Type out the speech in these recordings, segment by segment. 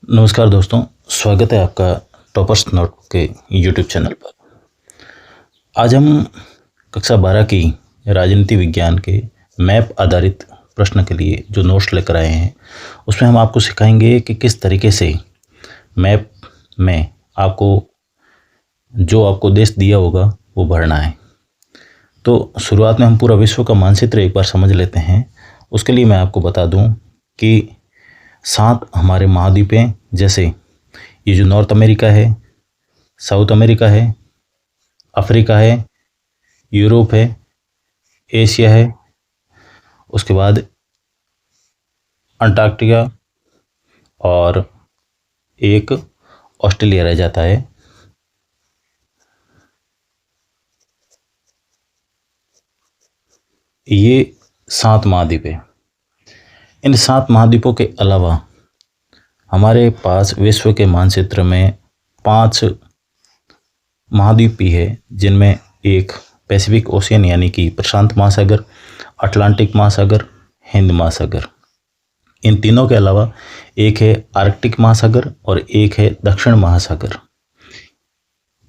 नमस्कार दोस्तों, स्वागत है आपका टॉपर्स नोटबुक के यूट्यूब चैनल पर। आज हम कक्षा 12 की राजनीति विज्ञान के मैप आधारित प्रश्न के लिए जो नोट्स लेकर आए हैं, उसमें हम आपको सिखाएंगे कि किस तरीके से मैप में आपको देश दिया होगा वो भरना है। तो शुरुआत में हम पूरा विश्व का मानचित्र एक बार समझ लेते हैं। उसके लिए मैं आपको बता दूं कि 7 हमारे महाद्वीप हैं, जैसे ये जो नॉर्थ अमेरिका है, साउथ अमेरिका है, अफ्रीका है, यूरोप है, एशिया है, उसके बाद अंटार्कटिका और एक ऑस्ट्रेलिया रह जाता है। ये 7 महाद्वीप है। इन 7 महाद्वीपों के अलावा हमारे पास विश्व के मानचित्र में 5 महाद्वीप भी है, जिनमें एक पैसिफिक ओशियन यानी कि प्रशांत महासागर, अटलांटिक महासागर, हिंद महासागर। इन तीनों के अलावा एक है आर्कटिक महासागर और एक है दक्षिण महासागर।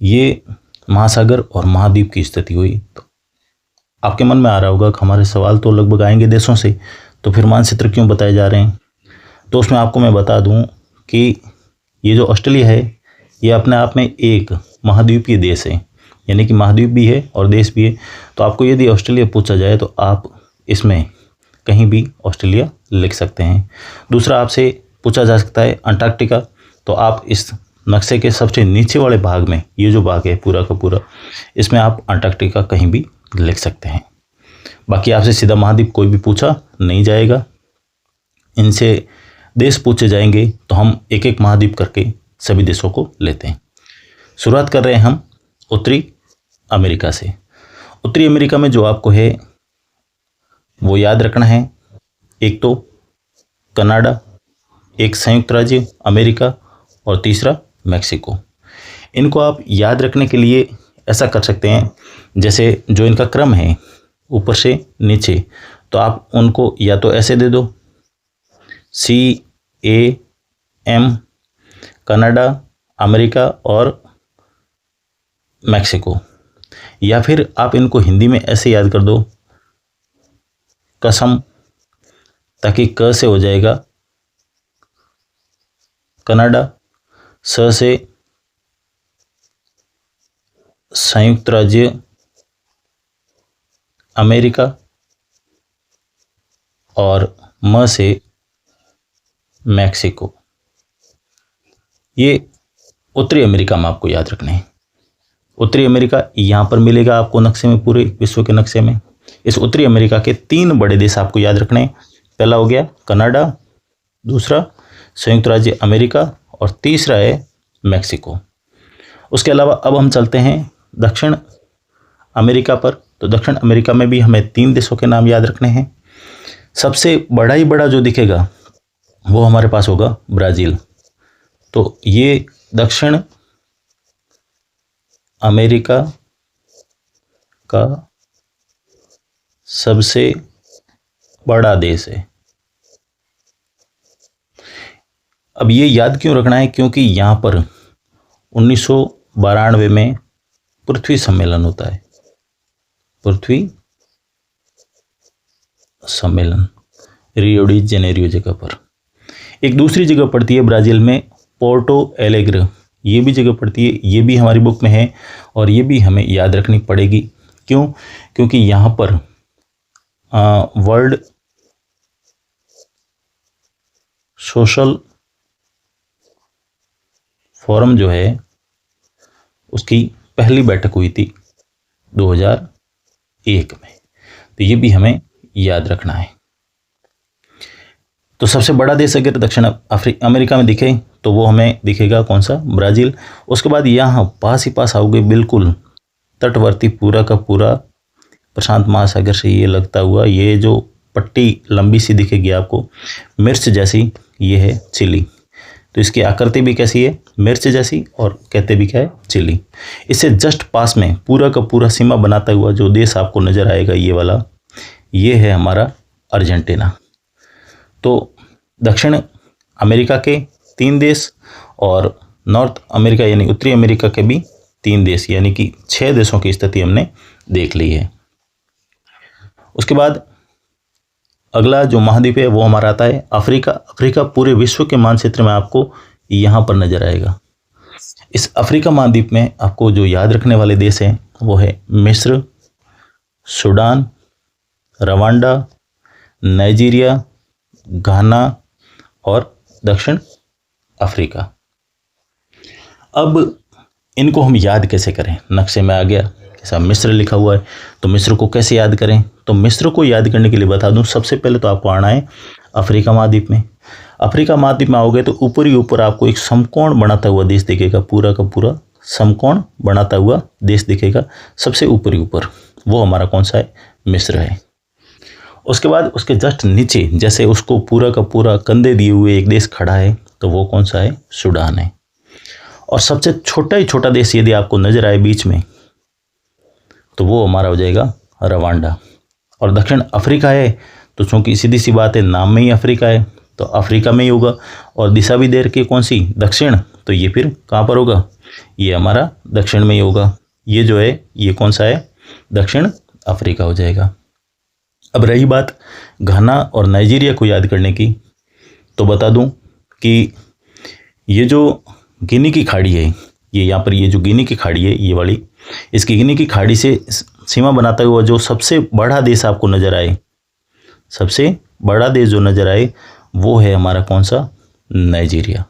ये महासागर और महाद्वीप की स्थिति हुई। तो आपके मन में आ रहा होगा कि हमारे सवाल तो लगभग आएंगे देशों से, तो फिर मानचित्र क्यों बताए जा रहे हैं। तो उसमें आपको मैं बता दूं कि ये जो ऑस्ट्रेलिया है, ये अपने आप में एक महाद्वीपीय देश है, यानी कि महाद्वीप भी है और देश भी है। तो आपको यदि ऑस्ट्रेलिया पूछा जाए तो आप इसमें कहीं भी ऑस्ट्रेलिया लिख सकते हैं। दूसरा, आपसे पूछा जा सकता है अंटार्कटिका, तो आप इस नक्शे के सबसे नीचे वाले भाग में, ये जो भाग है पूरा का पूरा, इसमें आप अंटार्कटिका कहीं भी लिख सकते हैं। बाकी आपसे सीधा महाद्वीप कोई भी पूछा नहीं जाएगा। इनसे देश पूछे जाएंगे तो हम एक एक महाद्वीप करके सभी देशों को लेते हैं। शुरुआत कर रहे हैं हम उत्तरी अमेरिका से। उत्तरी अमेरिका में जो आपको है वो याद रखना है, एक तो कनाडा, एक संयुक्त राज्य अमेरिका और तीसरा मैक्सिको। इनको आप याद रखने के लिए ऐसा कर सकते हैं, जैसे जो इनका क्रम है ऊपर से नीचे, तो आप उनको या तो ऐसे दे दो, CAM, कनाडा, अमेरिका और मैक्सिको, या फिर आप इनको हिंदी में ऐसे याद कर दो, कसम, ताकि क से हो जाएगा कनाडा, स से संयुक्त राज्य अमेरिका और म से मैक्सिको। ये उत्तरी अमेरिका में आपको याद रखने हैं। उत्तरी अमेरिका यहाँ पर मिलेगा आपको नक्शे में, पूरे विश्व के नक्शे में। इस उत्तरी अमेरिका के 3 बड़े देश आपको याद रखने हैं। पहला हो गया कनाडा, दूसरा संयुक्त राज्य अमेरिका और तीसरा है मैक्सिको। उसके अलावा अब हम चलते हैं दक्षिण अमेरिका पर। तो दक्षिण अमेरिका में भी हमें 3 देशों के नाम याद रखने हैं। सबसे बड़ा ही बड़ा जो दिखेगा वो हमारे पास होगा ब्राज़ील। तो ये दक्षिण अमेरिका का सबसे बड़ा देश है। अब ये याद क्यों रखना है, क्योंकि यहाँ पर 1992 में पृथ्वी सम्मेलन होता है। पृथ्वी सम्मेलन रियो डी जेनेरियो जगह पर। एक दूसरी जगह पड़ती है ब्राज़ील में, पोर्टो एलेग्रे, ये भी जगह पड़ती है। ये भी हमारी बुक में है और ये भी हमें याद रखनी पड़ेगी। क्यों? क्योंकि यहाँ पर वर्ल्ड सोशल फोरम जो है उसकी पहली बैठक हुई थी 2001 में। तो ये भी हमें याद रखना है। तो सबसे बड़ा देश अगर दक्षिण अमेरिका में दिखे तो वो हमें दिखेगा कौन सा, ब्राज़ील। उसके बाद यहाँ पास ही पास आओगे, बिल्कुल तटवर्ती पूरा का पूरा प्रशांत महासागर से ये लगता हुआ, ये जो पट्टी लंबी सी दिखेगी आपको मिर्च जैसी, ये है चिली। तो इसकी आकृति भी कैसी है, मिर्च जैसी, और कहते भी क्या है, चिली। इससे जस्ट पास में पूरा का पूरा सीमा बनाता हुआ जो देश आपको नज़र आएगा ये वाला, ये है हमारा अर्जेंटीना। तो दक्षिण अमेरिका के 3 देश और नॉर्थ अमेरिका यानी उत्तरी अमेरिका के भी 3 देश, यानी कि 6 देशों की स्थिति हमने देख ली है। उसके बाद अगला जो महाद्वीप है वो हमारा आता है अफ्रीका। अफ्रीका पूरे विश्व के मानचित्र में आपको यहाँ पर नजर आएगा। इस अफ्रीका महाद्वीप में आपको जो याद रखने वाले देश हैं वो है मिस्र, सूडान, रवांडा, नाइजीरिया, घाना और दक्षिण अफ्रीका। अब इनको हम याद कैसे करें? नक्शे में आ गया, जैसा मिस्र लिखा हुआ है, तो मिस्र को कैसे याद करें? तो मिस्र को याद करने के लिए बता दूं, सबसे पहले तो आपको आना है अफ्रीका महाद्वीप में। अफ्रीका महाद्वीप में आओगे तो ऊपर ही ऊपर आपको एक समकोण बनाता हुआ देश दिखेगा, पूरा का पूरा समकोण बनाता हुआ देश दिखेगा सबसे ऊपर ही ऊपर, वो हमारा कौन सा है? मिस्र है। उसके बाद उसके जस्ट नीचे जैसे उसको पूरा का पूरा कंधे दिए हुए एक देश खड़ा है, तो वो कौन सा है? सूडान है। और सबसे छोटा ही छोटा देश यदि आपको नजर आए बीच में, तो वो हमारा हो जाएगा रवांडा। और दक्षिण अफ्रीका है, तो चूंकि सीधी सी बात है नाम में ही अफ्रीका है, तो अफ्रीका में ही होगा। और दिशा भी दे रखी है कौन सी? दक्षिण, तो ये फिर कहाँ पर होगा? ये हमारा दक्षिण में ही होगा। ये जो है ये कौन सा है? दक्षिण अफ्रीका हो जाएगा। अब रही बात घाना और नाइजीरिया को याद करने की, तो बता दूं कि ये जो गिनी की खाड़ी है, ये यहाँ पर ये जो गिनी की खाड़ी है ये वाली, इसकी गिनी की खाड़ी से सीमा बनाता हुआ जो सबसे बड़ा देश आपको नजर आए, सबसे बड़ा देश जो नजर आए वो है हमारा कौन सा? नाइजीरिया।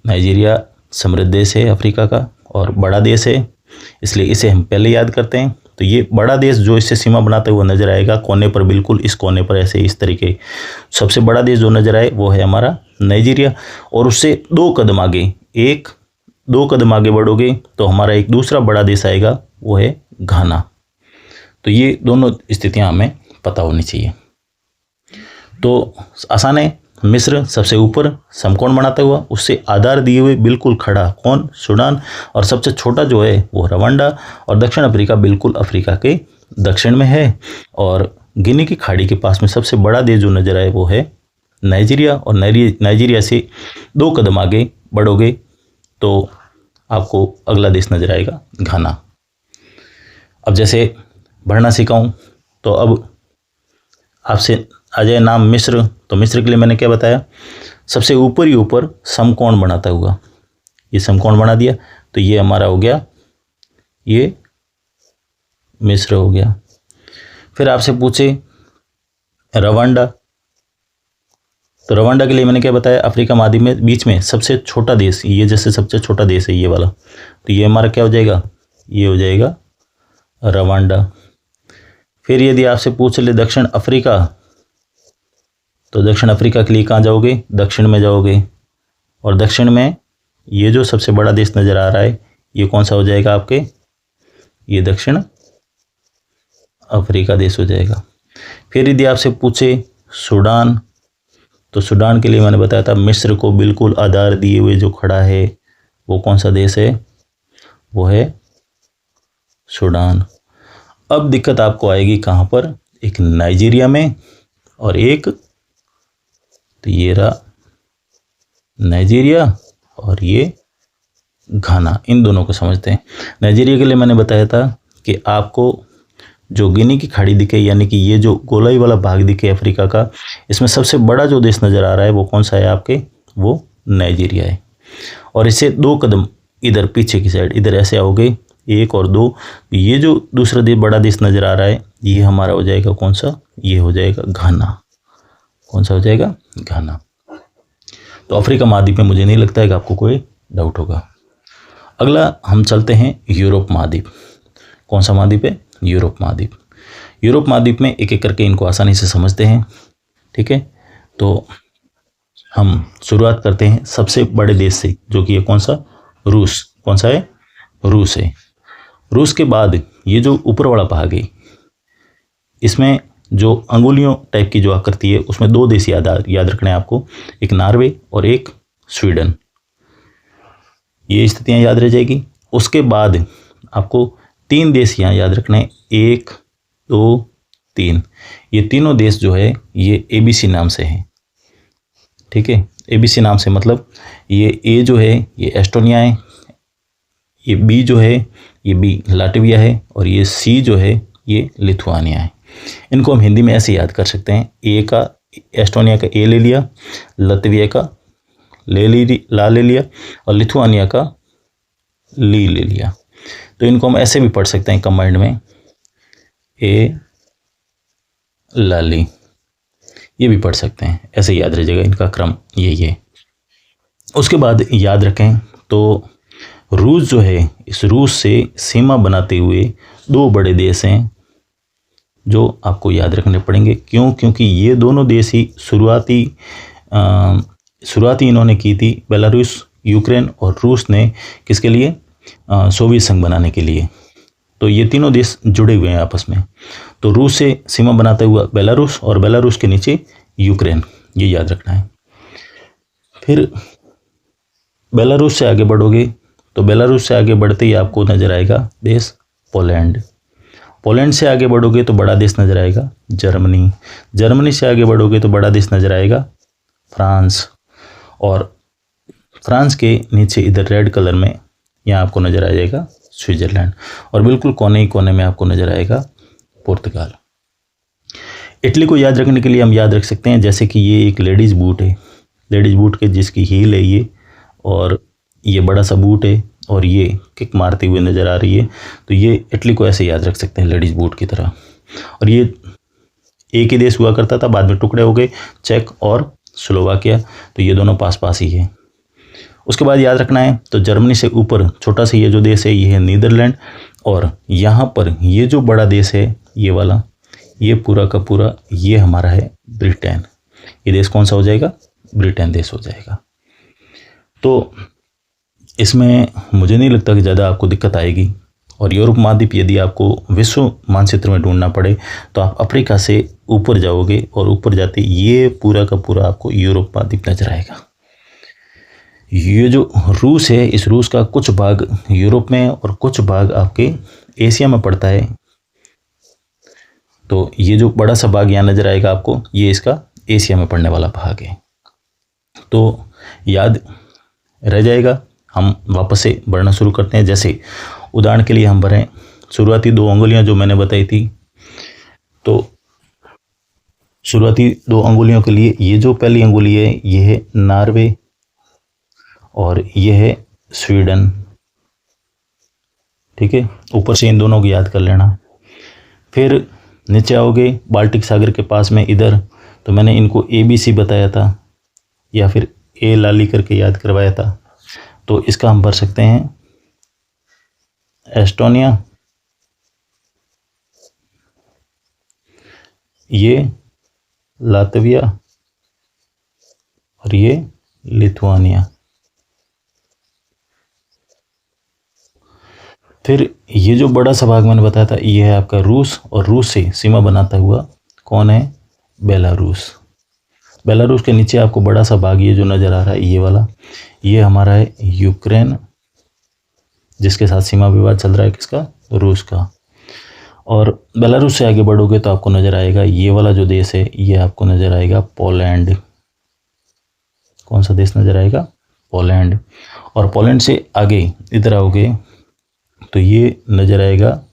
नाइजीरिया समृद्ध देश है अफ्रीका का और बड़ा देश है, इसलिए इसे हम पहले याद करते हैं। तो ये बड़ा देश जो इससे सीमा बनाते हुए नजर आएगा कोने पर, बिल्कुल इस कोने पर ऐसे इस तरीके, सबसे बड़ा देश जो नजर आए वो है हमारा नाइजीरिया। और उससे 2 कदम आगे, 1-2 कदम आगे बढ़ोगे तो हमारा एक दूसरा बड़ा देश आएगा, वो है घाना। तो ये दोनों स्थितियां हमें पता होनी चाहिए। तो आसान है, मिस्र सबसे ऊपर समकोण बनाता हुआ, उससे आधार दिए हुए बिल्कुल खड़ा कौन? सूडान। और सबसे छोटा जो है वो रवांडा। और दक्षिण अफ्रीका बिल्कुल अफ्रीका के दक्षिण में है। और गिनी की खाड़ी के पास में सबसे बड़ा देश जो नजर आए वो है नाइजीरिया। और नाइजीरिया से 2 कदम आगे बढ़ोगे तो आपको अगला देश नजर आएगा घाना। अब जैसे बढ़ना सिखाऊं तो अब आपसे आ जाए नाम मिस्र, तो मिस्र के लिए मैंने क्या बताया? सबसे ऊपर ही ऊपर समकोण बनाता हुआ, ये समकोण बना दिया, तो ये हमारा हो गया, ये मिस्र हो गया। फिर आपसे पूछे रवांडा, तो रवांडा के लिए मैंने क्या बताया? अफ्रीका महाद्वीप में बीच में सबसे छोटा देश, ये जैसे सबसे छोटा देश है ये वाला, तो ये हमारा क्या हो जाएगा? ये हो जाएगा रवांडा। फिर यदि आपसे पूछ ले दक्षिण अफ्रीका, तो दक्षिण अफ्रीका के लिए कहाँ जाओगे? दक्षिण में जाओगे। और दक्षिण में ये जो सबसे बड़ा देश नज़र आ रहा है ये कौन सा हो जाएगा आपके? ये दक्षिण अफ्रीका देश हो जाएगा। फिर यदि आपसे पूछे सूडान, तो सूडान के लिए मैंने बताया था मिस्र को बिल्कुल आधार दिए हुए जो खड़ा है वो कौन सा देश है? वो है सूडान। अब दिक्कत आपको आएगी कहाँ पर? एक नाइजीरिया में और एक, तो ये रहा नाइजीरिया और ये घाना, इन दोनों को समझते हैं। नाइजीरिया के लिए मैंने बताया था कि आपको जो गिनी की खाड़ी दिखे, यानी कि ये जो गोलाई वाला भाग दिखे अफ्रीका का, इसमें सबसे बड़ा जो देश नज़र आ रहा है वो कौन सा है आपके? वो नाइजीरिया है। और इससे 2 कदम इधर पीछे की साइड, इधर ऐसे आओगे 1 और 2, ये जो दूसरा देश बड़ा देश नज़र आ रहा है ये हमारा हो जाएगा कौन सा? ये हो जाएगा घाना। कौन सा हो जाएगा? घाना। तो अफ्रीका महाद्वीप में मुझे नहीं लगता है कि आपको कोई डाउट होगा। अगला हम चलते हैं यूरोप महाद्वीप। कौन सा महाद्वीप है? यूरोप महाद्वीप। यूरोप महाद्वीप में एक एक करके इनको आसानी से समझते हैं, ठीक है। तो हम शुरुआत करते हैं सबसे बड़े देश से, जो कि ये कौन सा? रूस। कौन सा है? रूस है। रूस के बाद ये जो ऊपर वाला भाग है इसमें जो अंगुलियों टाइप की जो आकृति है उसमें 2 देश याद रखने हैं आपको, एक नॉर्वे और एक स्वीडन। ये स्थितियां याद रह जाएगी। उसके बाद आपको 3 देश यहाँ याद रखने हैं, 1, 2, 3। ये तीनों देश जो है ये ABC नाम से हैं, ठीक है। ABC नाम से, मतलब ये ए जो है ये एस्टोनिया है, ये बी जो है ये बी लाटविया है, और ये सी जो है ये लिथुआनिया है। इनको हम हिंदी में ऐसे याद कर सकते हैं, ए का एस्टोनिया का ए ले लिया, लतविया का ला ले लिया, और लिथुआनिया का ली ले लिया। तो इनको हम ऐसे भी पढ़ सकते हैं कंबाइंड में, ए लाली, ये भी पढ़ सकते हैं, ऐसे याद रह जाएगा, इनका क्रम ये। उसके बाद याद रखें तो रूस जो है, इस रूस से सीमा बनाते हुए दो बड़े देश हैं जो आपको याद रखने पड़ेंगे। क्यों? क्योंकि ये दोनों देश ही शुरुआती इन्होंने की थी, बेलारूस, यूक्रेन और रूस ने किसके लिए? सोवियत संघ बनाने के लिए। तो ये तीनों देश जुड़े हुए हैं आपस में। तो रूस से सीमा बनाता हुआ बेलारूस, और बेलारूस के नीचे यूक्रेन, ये याद रखना है। फिर बेलारूस से आगे बढ़ोगे तो बेलारूस से आगे बढ़ते ही आपको नजर आएगा देश पोलैंड। पोलैंड से आगे बढ़ोगे तो बड़ा देश नजर आएगा जर्मनी। जर्मनी से आगे बढ़ोगे तो बड़ा देश नजर आएगा फ्रांस, और फ्रांस के नीचे इधर रेड कलर में यहाँ आपको नजर आ जाएगा स्विट्जरलैंड, और बिल्कुल कोने ही कोने में आपको नजर आएगा पुर्तगाल। इटली को याद रखने के लिए हम याद रख सकते हैं जैसे कि ये एक लेडीज़ बूट है, लेडीज़ बूट के जिसकी हील है ये, और ये बड़ा सा बूट है, और ये किक मारती हुई नज़र आ रही है। तो ये इटली को ऐसे याद रख सकते हैं लेडीज़ बूट की तरह। और ये एक ही देश हुआ करता था, बाद में टुकड़े हो गए, चेक और स्लोवाकिया, तो ये दोनों पास पास ही है। उसके बाद याद रखना है तो जर्मनी से ऊपर छोटा सा ये जो देश है ये है नीदरलैंड, और यहाँ पर ये जो बड़ा देश है ये वाला, ये पूरा का पूरा ये हमारा है ब्रिटेन। ये देश कौन सा हो जाएगा? ब्रिटेन देश हो जाएगा। तो इसमें मुझे नहीं लगता कि ज़्यादा आपको दिक्कत आएगी। और यूरोप महाद्वीप यदि आपको विश्व मानचित्र में ढूंढना पड़े तो आप अफ्रीका से ऊपर जाओगे, और ऊपर जाते ये पूरा का पूरा आपको यूरोप महाद्वीप नजर आएगा। ये जो रूस है, इस रूस का कुछ भाग यूरोप में और कुछ भाग आपके एशिया में पड़ता है। तो ये जो बड़ा सा भाग यहाँ नजर आएगा आपको, ये इसका एशिया में पड़ने वाला भाग है। तो याद रह जाएगा। हम वापस से बढ़ना शुरू करते हैं। जैसे उदाहरण के लिए हम बढ़ें, शुरुआती 2 अंगुलियां जो मैंने बताई थी, तो शुरुआती 2 अंगुलियों के लिए ये जो पहली अंगुली है ये है नॉर्वे, और ये है स्वीडन। ठीक है, ऊपर से इन दोनों को याद कर लेना। फिर नीचे आओगे बाल्टिक सागर के पास में इधर, तो मैंने इनको ABC बताया था, या फिर ए लाली करके याद करवाया था। तो इसका हम भर सकते हैं एस्टोनिया, ये लातविया, और ये लिथुआनिया। फिर ये जो बड़ा सा भाग मैंने बताया था ये है आपका रूस, और रूस से सीमा बनाता हुआ कौन है? बेलारूस। बेलारूस के नीचे आपको बड़ा सा भाग ये जो नज़र आ रहा है ये वाला, ये हमारा है यूक्रेन, जिसके साथ सीमा विवाद चल रहा है किसका? रूस का। और बेलारूस से आगे बढ़ोगे तो आपको नज़र आएगा ये वाला जो देश है, ये आपको नज़र आएगा पोलैंड। कौन सा देश नज़र आएगा? पोलैंड। और पोलैंड से आगे इधर आओगे तो ये नज़र आएगा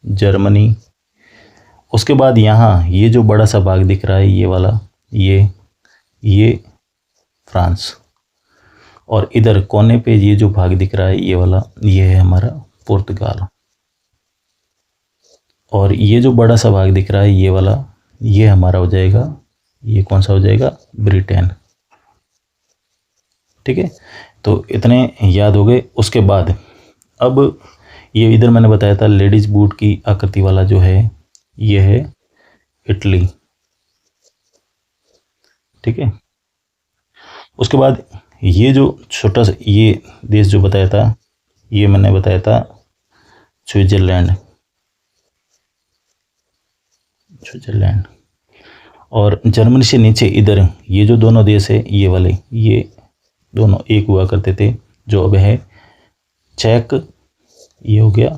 जर्मनी। उसके बाद यहाँ ये जो बड़ा सा भाग दिख रहा है ये वाला, ये फ्रांस, और इधर कोने पे ये जो भाग दिख रहा है ये वाला, ये है हमारा पुर्तगाल। और ये जो बड़ा सा भाग दिख रहा है ये वाला, ये हमारा हो जाएगा, ये कौन सा हो जाएगा? ब्रिटेन। ठीक है, तो इतने याद हो गए। उसके बाद अब ये इधर मैंने बताया था लेडीज बूट की आकृति वाला जो है ये है इटली। ठीक है, उसके बाद ये जो छोटा सा ये देश जो बताया था, ये मैंने बताया था स्विट्जरलैंड। और जर्मनी से नीचे इधर ये जो दोनों देश है ये वाले, ये दोनों एक हुआ करते थे, जो अब है चेक, ये हो गया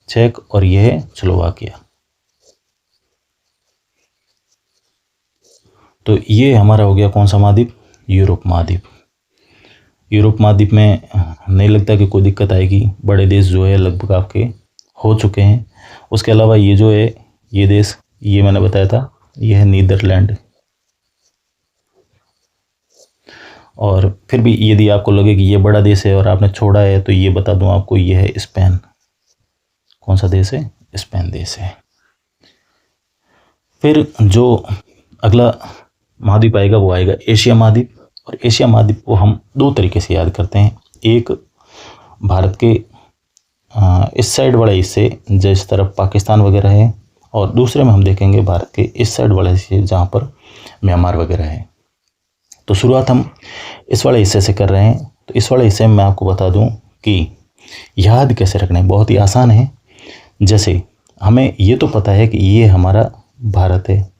चेक, और ये है स्लोवाकिया। तो ये हमारा हो गया कौन सा महाद्वीप? यूरोप महाद्वीप। यूरोप महाद्वीप में नहीं लगता कि कोई दिक्कत आएगी, बड़े देश जो है लगभग आपके हो चुके हैं। उसके अलावा ये जो है ये देश, ये मैंने बताया था, ये है नीदरलैंड। और फिर भी यदि आपको लगे कि ये बड़ा देश है और आपने छोड़ा है, तो ये बता दूं आपको, ये है स्पेन। कौन सा देश है? स्पेन देश है। फिर जो अगला महाद्वीप आएगा वो आएगा एशिया महाद्वीप। और एशिया महाद्वीप को हम दो तरीके से याद करते हैं। एक भारत के इस साइड वाले हिस्से जिस तरफ पाकिस्तान वगैरह है, और दूसरे में हम देखेंगे भारत के इस साइड वाले हिस्से जहाँ पर म्यांमार वगैरह है। तो शुरुआत हम इस वाले हिस्से से कर रहे हैं। तो इस वाले हिस्से में मैं आपको बता दूं कि याद कैसे रखना है, बहुत ही आसान है। जैसे हमें ये तो पता है कि ये हमारा भारत है,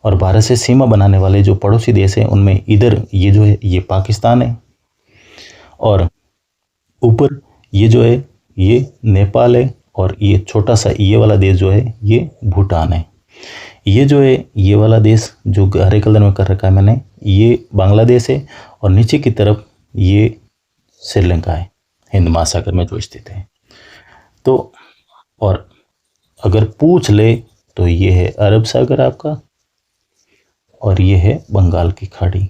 और भारत से सीमा बनाने वाले जो पड़ोसी देश हैं उनमें इधर ये जो है ये पाकिस्तान है, और ऊपर ये जो है ये नेपाल है, और ये छोटा सा ये वाला देश जो है ये भूटान है। ये जो है ये वाला देश जो हरे कलर में कर रखा है मैंने, ये बांग्लादेश है, और नीचे की तरफ ये श्रीलंका है, हिंद महासागर में जो स्थित है। तो और अगर पूछ ले तो ये है अरब सागर आपका, और ये है बंगाल की खाड़ी।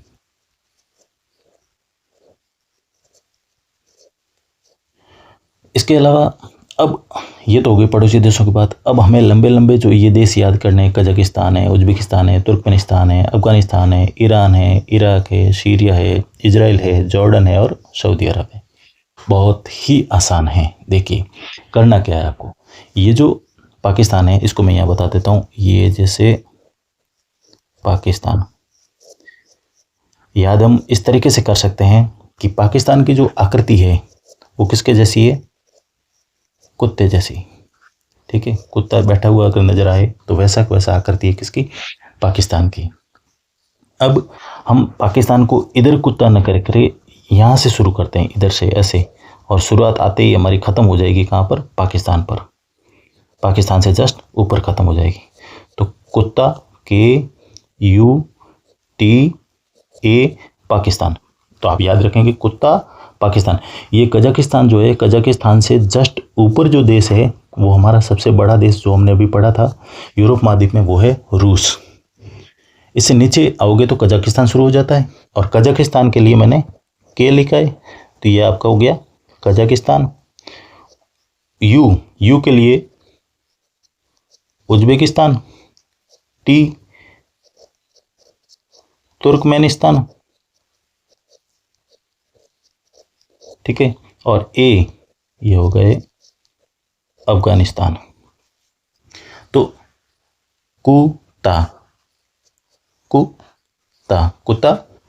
इसके अलावा अब ये तो हो गई पड़ोसी देशों की बात। अब हमें लंबे लंबे जो ये देश याद करने हैं, कजाकिस्तान है, उज्बेकिस्तान है, तुर्कमेनिस्तान है, अफगानिस्तान है, ईरान है, इराक है, सीरिया है, इजराइल है, जॉर्डन है और सऊदी अरब है। बहुत ही आसान है। देखिए करना क्या है आपको, ये जो पाकिस्तान है इसको मैं यहाँ बता देता हूँ। ये जैसे पाकिस्तान याद हम इस तरीके से कर सकते हैं कि पाकिस्तान की जो आकृति है वो किसके जैसी है? कुत्ते जैसी। ठीक है, कुत्ता बैठा हुआ अगर नजर आए तो वैसा वैसा आकृति है किसकी? पाकिस्तान की। अब हम पाकिस्तान को इधर कुत्ता न करे यहाँ से शुरू करते हैं, इधर से ऐसे, और शुरुआत आते ही हमारी ख़त्म हो जाएगी कहाँ पर? पाकिस्तान पर। पाकिस्तान से जस्ट ऊपर ख़त्म हो जाएगी। तो कुत्ता KUTA पाकिस्तान। तो आप याद रखेंगे कुत्ता पाकिस्तान। ये कजाकिस्तान जो है, कजाकिस्तान से जस्ट ऊपर जो देश है वो हमारा सबसे बड़ा देश जो हमने अभी पढ़ा था यूरोप महाद्वीप में, वो है रूस। इससे नीचे आओगे तो कजाकिस्तान शुरू हो जाता है, और कजाकिस्तान के लिए मैंने के लिखा है, तो ये आपका हो गया कजाकिस्तान। यू के लिए उज्बेकिस्तान, T तुर्कमेनिस्तान, ठीक है, और A ये हो गए अफगानिस्तान। तो कुत्ता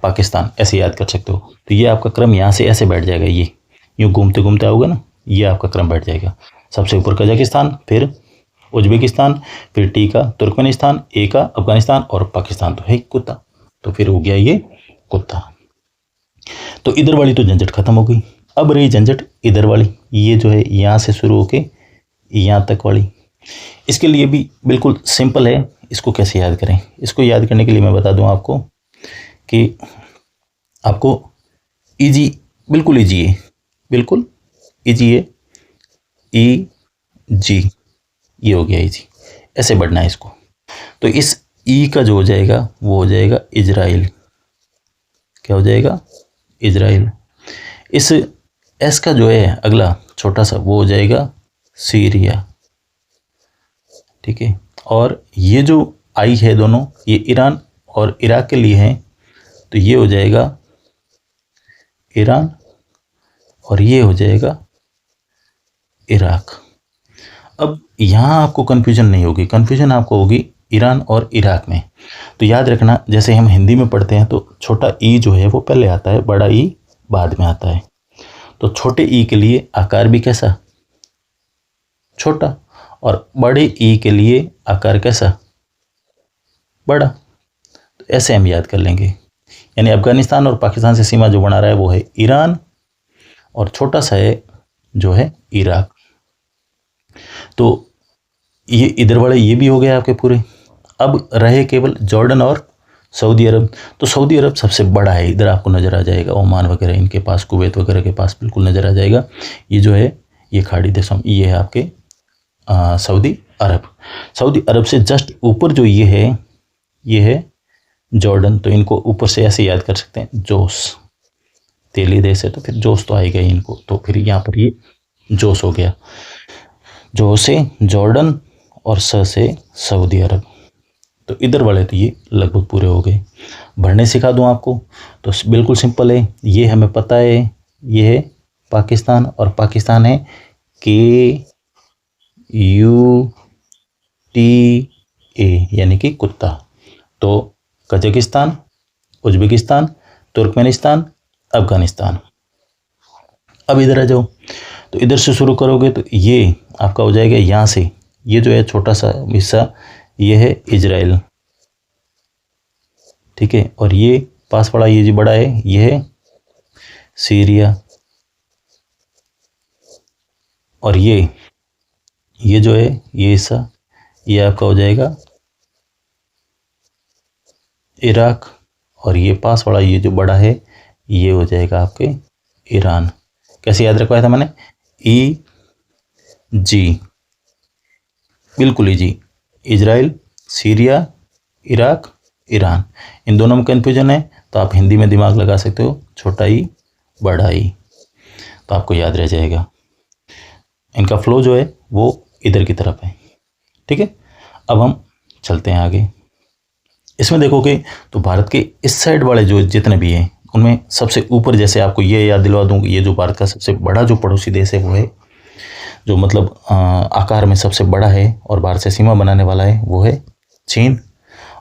पाकिस्तान ऐसे याद कर सकते हो। तो ये आपका क्रम यहाँ से ऐसे बैठ जाएगा, ये यूँ घूमते घूमते आओगे ना, ये आपका क्रम बैठ जाएगा। सबसे ऊपर कजाकिस्तान, फिर उज्बेकिस्तान, फिर T का तुर्कमेनिस्तान, A का अफगानिस्तान, और पाकिस्तान तो है कुत्ता। तो फिर हो गया ये कुत्ता। तो इधर वाली तो झंझट खत्म हो गई। अब रही झंझट इधर वाली, ये जो है यहाँ से शुरू होके यहाँ तक वाली। इसके लिए भी बिल्कुल सिंपल है। इसको कैसे याद करें? इसको याद करने के लिए मैं बता दूं आपको कि आपको इजी, बिल्कुल इजी है, बिल्कुल इजी है, EG, ये हो गया इजी। ऐसे बढ़ना है इसको। तो इस ई का जो हो जाएगा वो हो जाएगा इजराइल। क्या हो जाएगा? इजराइल। इस एस का जो है अगला छोटा सा वो हो जाएगा सीरिया। ठीक है, और ये जो आई है दोनों, ये ईरान और इराक के लिए हैं, तो ये हो जाएगा ईरान, और ये हो जाएगा इराक। अब यहाँ आपको कन्फ्यूजन नहीं होगी, कन्फ्यूजन आपको होगी ईरान और इराक में। तो याद रखना, जैसे हम हिंदी में पढ़ते हैं तो छोटा ई जो है वो पहले आता है, बड़ा ई बाद में आता है। तो छोटे ई के लिए आकार भी कैसा? छोटा, और बड़े ई के लिए आकार कैसा? बड़ा। तो ऐसे हम याद कर लेंगे। यानी अफगानिस्तान और पाकिस्तान से सीमा जो बना रहा है वो है ईरान, और छोटा सा है जो है इराक। तो ये इधर वाले ये भी हो गए आपके पूरे। अब रहे केवल जॉर्डन और सऊदी अरब, तो सऊदी अरब सबसे बड़ा है, इधर आपको नज़र आ जाएगा, ओमान वगैरह इनके पास, कुवैत वगैरह के पास बिल्कुल नज़र आ जाएगा। ये जो है ये खाड़ी देशों, ये है आपके सऊदी अरब। सऊदी अरब से जस्ट ऊपर जो ये है जॉर्डन। तो इनको ऊपर से ऐसे याद कर सकते हैं, जोस, तेली देश है तो फिर जोस तो आएगा ही इनको, तो फिर यहाँ पर ये जोस हो गया। जो से जॉर्डन और स से सऊदी अरब। तो इधर वाले तो ये लगभग पूरे हो गए। भरने सिखा दूं आपको तो बिल्कुल सिंपल है, ये हमें पता है, ये है पाकिस्तान, और पाकिस्तान है KUTTA, यानी कि कुत्ता। तो कजाकिस्तान, उज्बेकिस्तान, तुर्कमेनिस्तान, अफगानिस्तान। अब इधर आ जाओ, तो इधर से शुरू करोगे तो ये आपका हो जाएगा, यहाँ से ये जो है छोटा सा हिस्सा, ये है इजराइल, ठीक है। और ये पास पड़ा, ये जो बड़ा है ये है सीरिया, और ये जो है ये हिस्सा, ये आपका हो जाएगा इराक, और ये पास वाला ये जो बड़ा है ये हो जाएगा आपके ईरान। कैसे याद रखवाया था मैंने, EG, बिल्कुल EG, Israel, Syria, Iraq, Iran. इन दोनों में कन्फ्यूजन है तो आप हिंदी में दिमाग लगा सकते हो, छोटा ई बड़ा ई, तो आपको याद रह जाएगा। इनका फ्लो जो है वो इधर की तरफ है, ठीक है। अब हम चलते हैं आगे। इसमें देखोगे तो भारत के इस साइड वाले जो जितने भी हैं उनमें सबसे ऊपर, जैसे आपको ये याद दिलवा दूँ, ये जो भारत का सबसे बड़ा जो पड़ोसी देश है वो है, जो मतलब आकार में सबसे बड़ा है और भारत से सीमा बनाने वाला है, वो है चीन।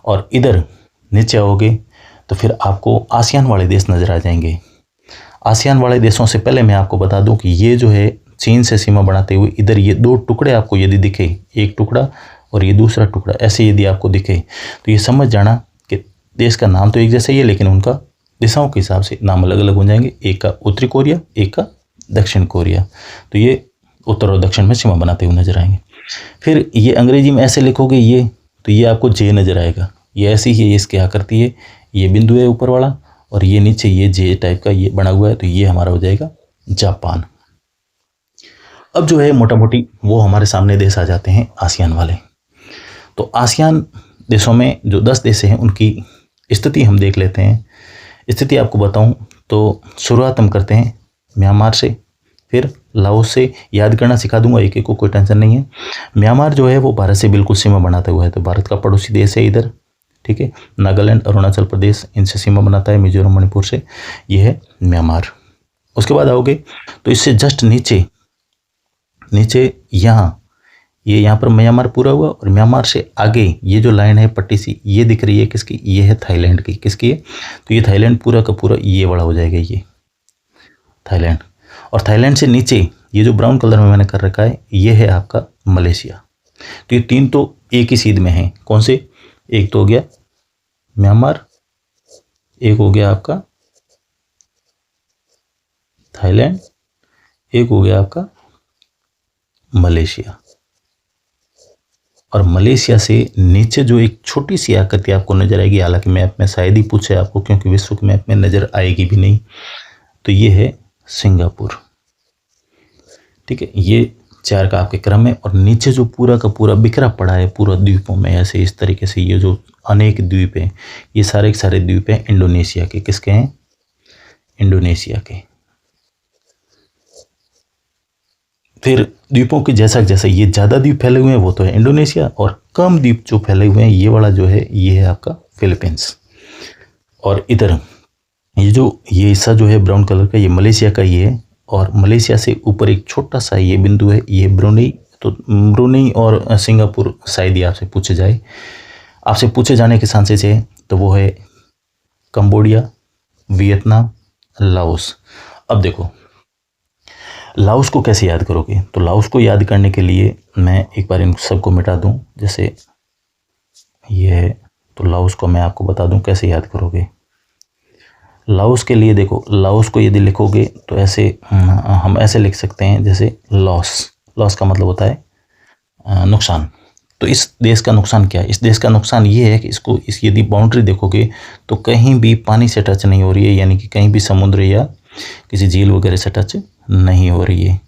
और इधर नीचे आओगे तो फिर आपको आसियान वाले देश नज़र आ जाएंगे। आसियान वाले देशों से पहले मैं आपको बता दूं कि ये जो है चीन से सीमा बनाते हुए इधर ये दो टुकड़े आपको यदि दिखे, एक टुकड़ा और ये दूसरा टुकड़ा, ऐसे यदि आपको दिखे तो ये समझ जाना कि देश का नाम तो एक जैसा ही है, लेकिन उनका दिशाओं के हिसाब से नाम अलग अलग हो जाएंगे। एक का उत्तरी कोरिया, एक का दक्षिण कोरिया। तो ये उत्तर और दक्षिण में सीमा बनाते हुए नजर आएंगे। फिर ये अंग्रेजी में ऐसे लिखोगे ये, तो ये आपको जे नजर आएगा, ये ऐसी ही है, इसके आकृति है, ये बिंदु है ऊपर वाला, और ये नीचे ये जे टाइप का ये बना हुआ है, तो ये हमारा हो जाएगा जापान। अब जो है मोटा मोटी वो हमारे सामने देश आ जाते हैं आसियान वाले। तो आसियान देशों में जो 10 देश हैं उनकी स्थिति हम देख लेते हैं। स्थिति आपको बताऊं तो शुरुआत हम करते हैं म्यांमार से, फिर लाओस से। याद करना सिखा दूंगा एक एक को, कोई टेंशन नहीं है। म्यांमार जो है वो भारत से बिल्कुल सीमा बनाता हुआ है, तो भारत का पड़ोसी देश है इधर, ठीक है। नागालैंड, अरुणाचल प्रदेश इनसे सीमा बनाता है, मिजोरम, मणिपुर से। ये है म्यांमार। उसके बाद आओगे तो इससे जस्ट नीचे यहाँ पर म्यांमार पूरा हुआ, और म्यांमार से आगे ये जो लाइन है पट्टी सी ये दिख रही है किसकी, ये है थाईलैंड की। किसकी है, तो ये थाईलैंड पूरा का पूरा ये वाला हो जाएगा, ये थाईलैंड। और थाईलैंड से नीचे ये जो ब्राउन कलर में मैंने कर रखा है ये है आपका मलेशिया। तो ये तीन तो एक ही सीध में है। कौन से, एक तो हो गया म्यांमार, एक हो गया आपका थाईलैंड, एक हो गया आपका मलेशिया। और मलेशिया से नीचे जो एक छोटी सी आकृति आपको नजर आएगी, हालांकि मैप में शायद ही पूछे आपको, क्योंकि विश्व के मैप में नजर आएगी भी नहीं, तो ये है सिंगापुर, ठीक है। ये 4 का आपके क्रम है। और नीचे जो पूरा का पूरा बिखरा पड़ा है पूरा द्वीपों में, ऐसे इस तरीके से ये जो अनेक द्वीप हैं, ये सारे के सारे द्वीप हैं इंडोनेशिया के। किसके हैं, इंडोनेशिया के। फिर द्वीपों के जैसा जैसा ये ज़्यादा द्वीप फैले हुए हैं वो तो है इंडोनेशिया, और कम द्वीप जो फैले हुए हैं ये वाला जो है ये है आपका फिलीपींस। और इधर ये हिस्सा जो है ब्राउन कलर का, ये मलेशिया का ही है। और मलेशिया से ऊपर एक छोटा सा ये बिंदु है, ये ब्रुनेई। तो ब्रुनेई और सिंगापुर शायद ही आपसे पूछे जाने के चांसेस है, तो वो है कंबोडिया, वियतनाम, लाओस। अब देखो लाओस को कैसे याद करोगे, तो लाओस को याद करने के लिए मैं एक बार इन सबको मिटा दूं, जैसे ये है, तो लाओस को मैं आपको बता दूं कैसे याद करोगे। लाओस के लिए देखो, लाओस को यदि लिखोगे तो ऐसे हम ऐसे लिख सकते हैं, जैसे लॉस का मतलब होता है नुकसान, तो इस देश का नुकसान क्या है? इस देश का नुकसान ये है कि इसको यदि बाउंड्री देखोगे तो कहीं भी पानी से टच नहीं हो रही है, यानी कि कहीं भी समुद्र या किसी झील वगैरह से टच नहीं हो रही है।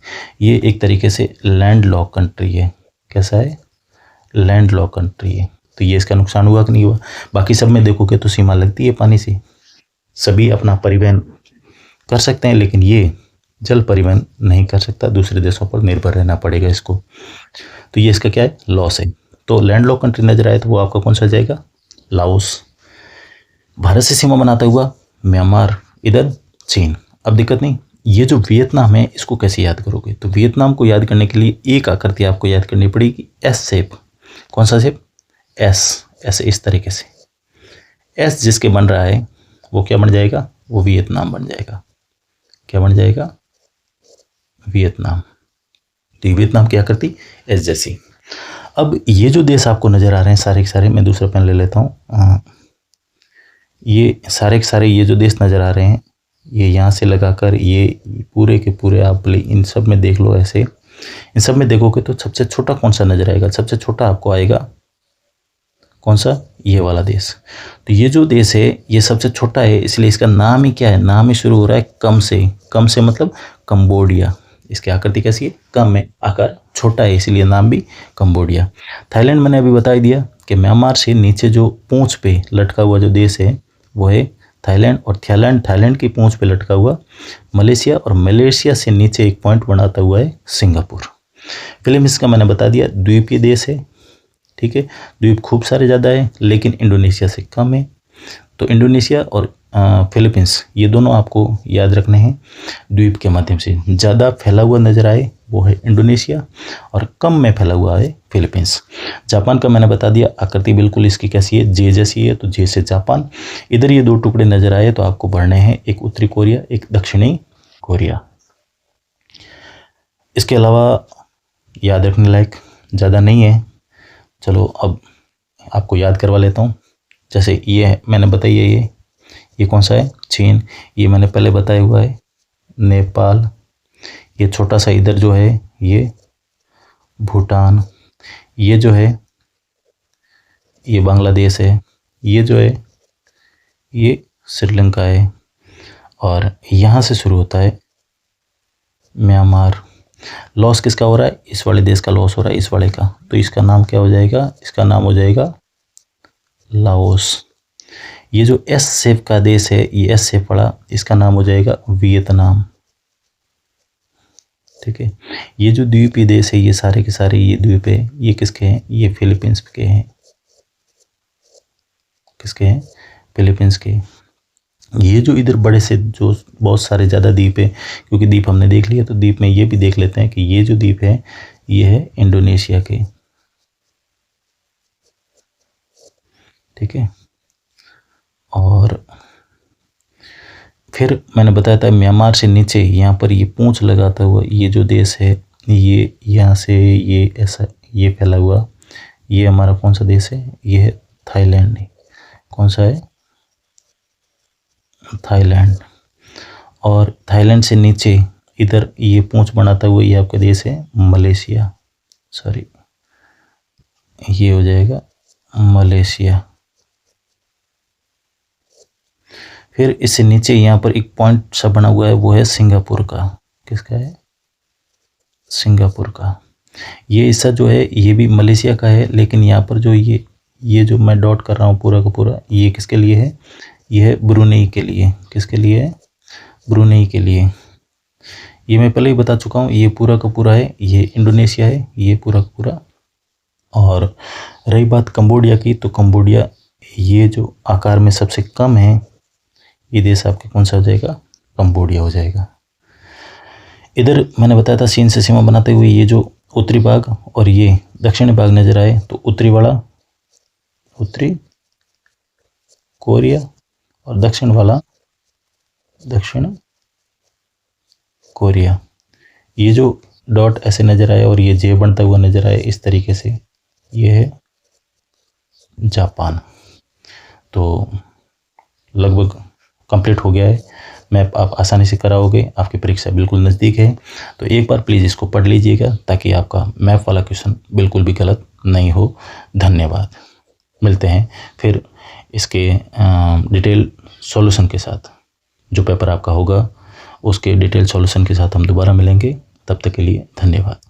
ये एक तरीके से लैंड लॉक कंट्री है। कैसा है? लैंड लॉक कंट्री है। तो ये इसका नुकसान हुआ कि नहीं हुआ? बाकी सब में देखोगे तो सीमा लगती है पानी से, सभी अपना परिवहन कर सकते हैं, लेकिन ये जल परिवहन नहीं कर सकता, दूसरे देशों पर निर्भर रहना पड़ेगा इसको। तो ये इसका क्या है? लॉस है। तो लैंड लॉक कंट्री नजर आए तो वो आपका कौन सा जाएगा? लाओस। भारत से सीमा बनाता हुआ म्यांमार, इधर चीन। अब दिक्कत नहीं, ये जो वियतनाम है इसको कैसे याद करोगे? तो वियतनाम को याद करने के लिए एक आकृति आपको याद करनी पड़ेगी, एस शेप। कौन सा शेप? एस। ऐसे इस तरीके से एस जिसके बन रहा है वो क्या बन जाएगा? वो वियतनाम बन जाएगा। क्या बन जाएगा? वियतनाम। तो वियतनाम की आकृति एस जैसी। अब ये जो देश आपको नजर आ रहे हैं सारे के सारे, मैं दूसरा पेन ले लेता हूँ। ये सारे के सारे ये जो देश नजर आ रहे हैं, ये यहाँ से लगाकर ये पूरे के पूरे आप इन सब में देख लो। ऐसे इन सब में देखोगे तो सबसे छोटा कौन सा नजर आएगा? सबसे छोटा आपको आएगा कौन सा? ये वाला देश। तो ये जो देश है ये सबसे छोटा है, इसलिए इसका नाम ही क्या है? नाम ही शुरू हो रहा है कम से। कम से मतलब कंबोडिया। इसकी आकृति कैसी है? कम है, आकार छोटा है, इसलिए नाम भी कंबोडिया। थाईलैंड मैंने अभी बता ही दिया कि म्यांमार से नीचे जो पूंछ पे लटका हुआ जो देश है वो है थाईलैंड, और थाईलैंड की पूंछ पे लटका हुआ मलेशिया, और मलेशिया से नीचे एक पॉइंट बनाता हुआ है सिंगापुर। फिलीपींस का मैंने बता दिया, द्वीपीय देश है। ठीक है, द्वीप खूब सारे ज़्यादा है, लेकिन इंडोनेशिया से कम है। तो इंडोनेशिया और फिलीपींस ये दोनों आपको याद रखने हैं। द्वीप के माध्यम से ज़्यादा फैला हुआ नजर आए वो है इंडोनेशिया, और कम में फैला हुआ है फिलीपींस। जापान का मैंने बता दिया, आकृति बिल्कुल इसकी कैसी है? जे जैसी है, तो जे से जापान। इधर ये दो टुकड़े नजर आए तो आपको बढ़ने हैं, एक उत्तरी कोरिया, एक दक्षिणी कोरिया। इसके अलावा याद रखने लायक ज़्यादा नहीं है। चलो अब आपको याद करवा लेता हूँ। जैसे ये मैंने बताई है, ये कौन सा है? चीन। ये मैंने पहले बताया हुआ है नेपाल। ये छोटा सा इधर जो है ये भूटान। ये जो है ये बांग्लादेश है। ये जो है ये श्रीलंका है, और यहाँ से शुरू होता है म्यांमार। लॉस किसका हो रहा है? इस वाले देश का लॉस हो रहा है, इस वाले का। तो इसका नाम क्या हो जाएगा? इसका नाम हो जाएगा लाओस। ये जो एस शेप का देश है, ये एस शेप वाला, इसका नाम हो जाएगा वियतनाम। ठीक है, ये जो द्वीपीय देश है ये सारे के सारे ये द्वीप है, ये किसके हैं? ये फिलीपींस के हैं। किसके हैं? फिलीपींस के। ये जो इधर बड़े से जो बहुत सारे ज़्यादा द्वीप है, क्योंकि द्वीप हमने देख लिया तो द्वीप में ये भी देख लेते हैं कि ये जो द्वीप है ये है इंडोनेशिया के। ठीक है, और फिर मैंने बताया था म्यांमार से नीचे यहाँ पर ये पूंछ लगाता हुआ ये जो देश है, ये यहाँ से ये ऐसा ये फैला हुआ, ये हमारा कौन सा देश है? ये है थाईलैंड। कौन सा है? थाईलैंड। और थाईलैंड से नीचे इधर ये पूंछ बनाता हुआ ये आपका देश है मलेशिया। सॉरी, ये हो जाएगा मलेशिया। फिर इससे नीचे यहाँ पर एक पॉइंट सा बना हुआ है वो है सिंगापुर का। किसका है? सिंगापुर का। ये हिस्सा जो है ये भी मलेशिया का है, लेकिन यहाँ पर जो ये जो मैं डॉट कर रहा हूँ पूरा का पूरा, ये किसके लिए है? ये है ब्रुनेई के लिए। किसके लिए है? ब्रुनेई के लिए। ये मैं पहले ही बता चुका हूँ, ये पूरा का पूरा है, ये इंडोनेशिया है, ये पूरा का पूरा। और रही बात कंबोडिया की, तो कंबोडिया ये जो आकार में सबसे कम है, ये देश आपके कौन सा हो जाएगा? कंबोडिया हो जाएगा। इधर मैंने बताया था चीन से सीमा बनाते हुए ये जो उत्तरी भाग और ये दक्षिणी भाग नजर आए, तो उत्तरी वाला उत्तरी कोरिया और दक्षिण वाला दक्षिण कोरिया। ये जो डॉट ऐसे नजर आए और ये जे बनता हुआ नजर आए इस तरीके से, ये है जापान। तो लगभग कंप्लीट हो गया है। मैप आप आसानी से कराओगे, आपकी परीक्षा बिल्कुल नज़दीक है। तो एक बार प्लीज़ इसको पढ़ लीजिएगा ताकि आपका मैप वाला क्वेश्चन बिल्कुल भी गलत नहीं हो। धन्यवाद। मिलते हैं फिर इसके डिटेल सॉल्यूशन के साथ। जो पेपर आपका होगा उसके डिटेल सॉल्यूशन के साथ हम दोबारा मिलेंगे। तब तक के लिए धन्यवाद।